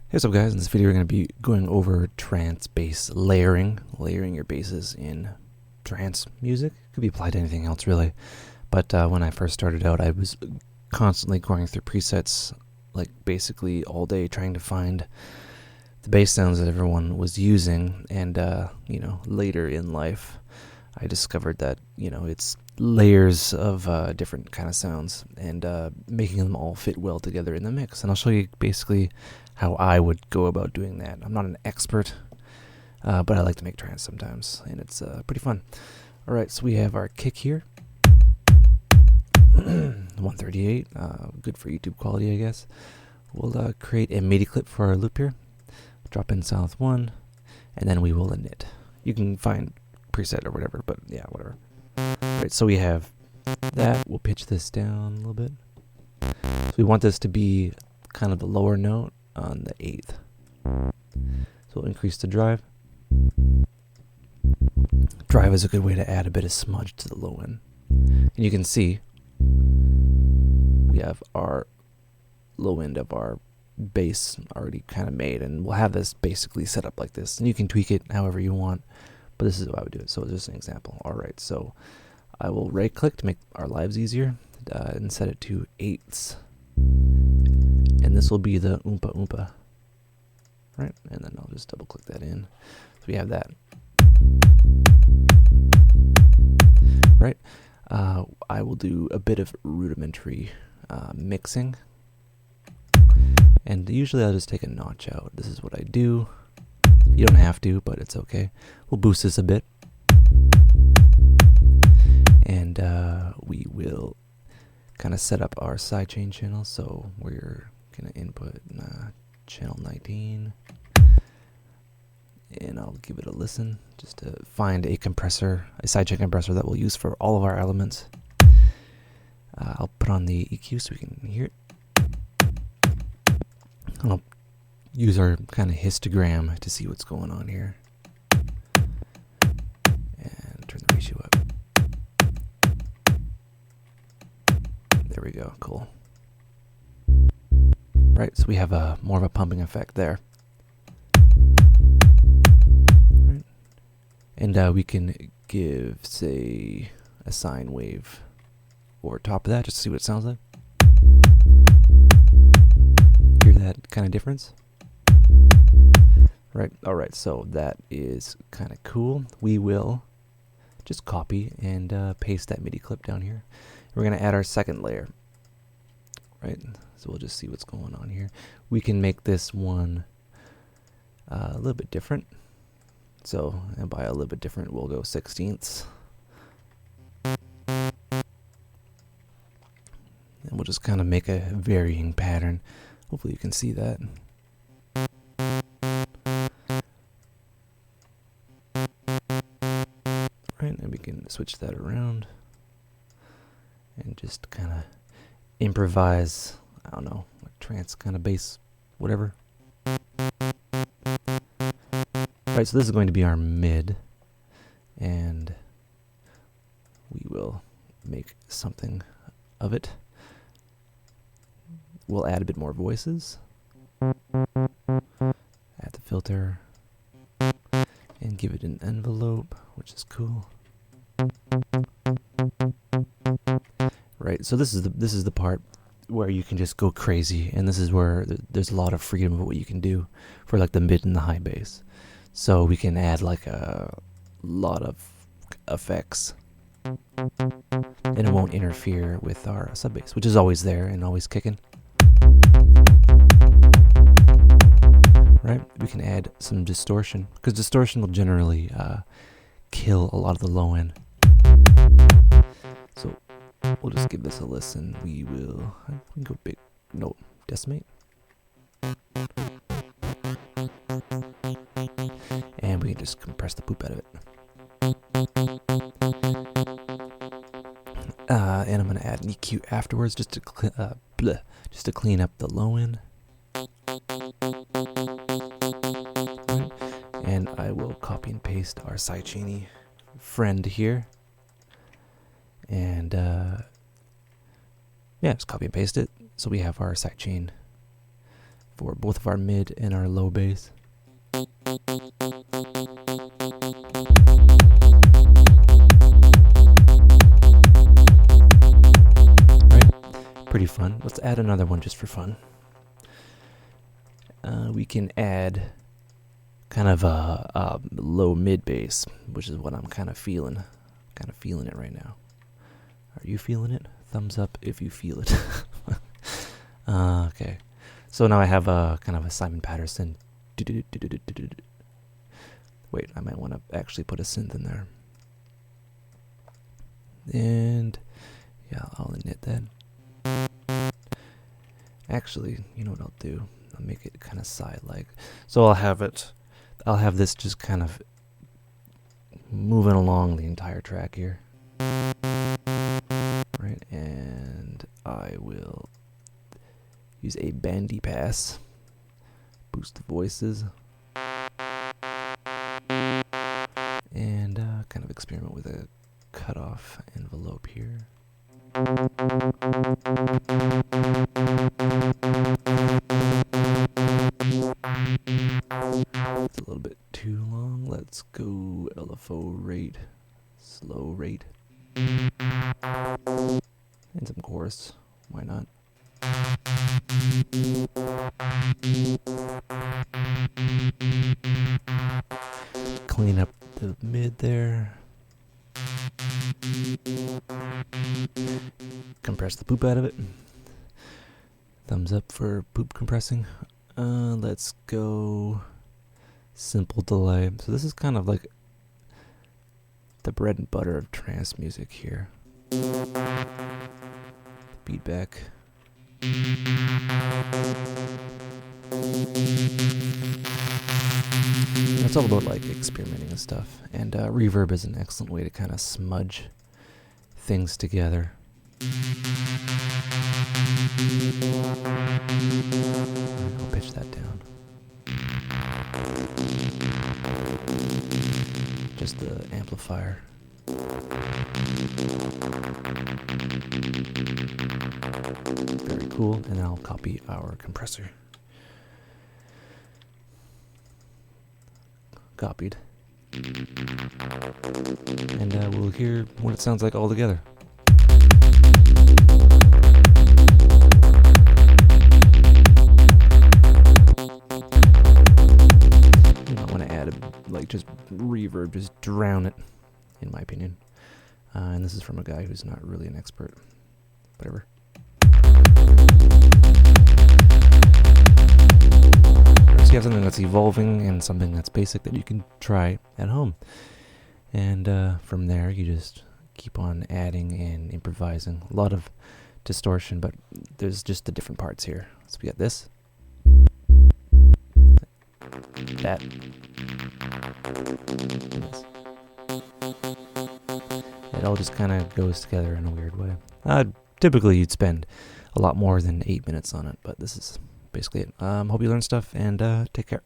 Hey, what's up guys? In this video we're going to be going over trance bass layering your basses in trance music. Could be applied to anything else really, but when I first started out I was constantly going through presets like basically all day trying to find the bass sounds that everyone was using, and later in life I discovered that it's layers of different kind of sounds and making them all fit well together in the mix. And I'll show you basically how I would go about doing that. I'm not an expert, but I like to make trance sometimes, and it's pretty fun. Alright, so we have our kick here. 138, good for YouTube quality, I guess. We'll create a MIDI clip for our loop here. Drop in South 1, and then we will init. You can find preset or whatever, but yeah, whatever. Alright, so we have that. We'll pitch this down a little bit. So we want this to be kind of the lower note on the 8th. So we'll increase the drive. Drive is a good way to add a bit of smudge to the low end. And you can see we have our low end of our bass already kind of made, and we'll have this basically set up like this. And you can tweak it however you want, but this is how I would do it. So just an example. Alright, so I will right click to make our lives easier and set it to 8ths. And this will be the oompa oompa. Right, and then I'll just double click that in. So we have that. Right, I will do a bit of rudimentary mixing. And usually I'll just take a notch out. This is what I do. You don't have to, but it's okay. We'll boost this a bit. And we will kind of set up our sidechain channel. So we're going to input channel 19. And I'll give it a listen just to find a compressor, a sidechain compressor that we'll use for all of our elements. I'll put on the EQ so we can hear it. And I'll use our kind of histogram to see what's going on here. And turn the ratio up. There we go, cool. Right, so we have more of a pumping effect there. Right. And we can give, say, a sine wave over top of that just to see what it sounds like. Hear that kind of difference? Right, alright, so that is kind of cool. We will just copy and paste that MIDI clip down here. We're going to add our second layer. Right, so we'll just see what's going on here. We can make this one a little bit different. So, and by a little bit different, we'll go 16ths. And we'll just kind of make a varying pattern. Hopefully you can see that. Right, and we can switch that around and just kind of improvise, I don't know, like trance kind of bass, whatever. Right, so this is going to be our mid, and we will make something of it. We'll add a bit more voices, add the filter, and give it an envelope, which is cool. Right, so this is the part where you can just go crazy, and this is where there's a lot of freedom of what you can do for like the mid and the high bass. So we can add like a lot of effects, and it won't interfere with our sub bass, which is always there and always kicking. Right, we can add some distortion, because distortion will generally kill a lot of the low end. So we'll just give this a listen. We can go big, no, decimate. And we can just compress the poop out of it. And I'm going to add an EQ afterwards just to clean up the low end. Right. And I will copy and paste our sidechainy friend here. And yeah, just copy and paste it. So we have our sidechain for both of our mid and our low bass. Right? Pretty fun. Let's add another one just for fun. We can add kind of a low mid bass, which is what I'm kind of feeling. Kind of feeling it right now. Are you feeling it? Thumbs up if you feel it. Okay. So now I have a kind of a Simon Patterson. Wait, I might want to actually put a synth in there. And yeah, I'll init that. Actually, you know what I'll do? I'll make it kind of side-like. So I'll have this just kind of moving along the entire track here. Right, and I will use a bandy pass, boost the voices, and kind of experiment with a cutoff envelope here. It's a little bit too long. Let's go LFO rate, slow rate, and some chorus. Why not? Clean up the mid there. Compress the poop out of it. Thumbs up for poop compressing. Let's go simple delay. So this is kind of like the bread and butter of trance music here. Beatback. It's all about like experimenting and stuff. And reverb is an excellent way to kind of smudge things together. I'll pitch that down. Just the amplifier. Very cool. And I'll copy our compressor. Copied. And we'll hear what it sounds like all together. You might want to add just reverb, just drown it, in my opinion. And this is from a guy who's not really an expert. Whatever. So you have something that's evolving and something that's basic that you can try at home. And from there, you just keep on adding and improvising. A lot of distortion, but there's just the different parts here. So we got this. That. This. It all just kind of goes together in a weird way. Typically, you'd spend a lot more than 8 minutes on it, but this is basically it. Hope you learned stuff, and take care.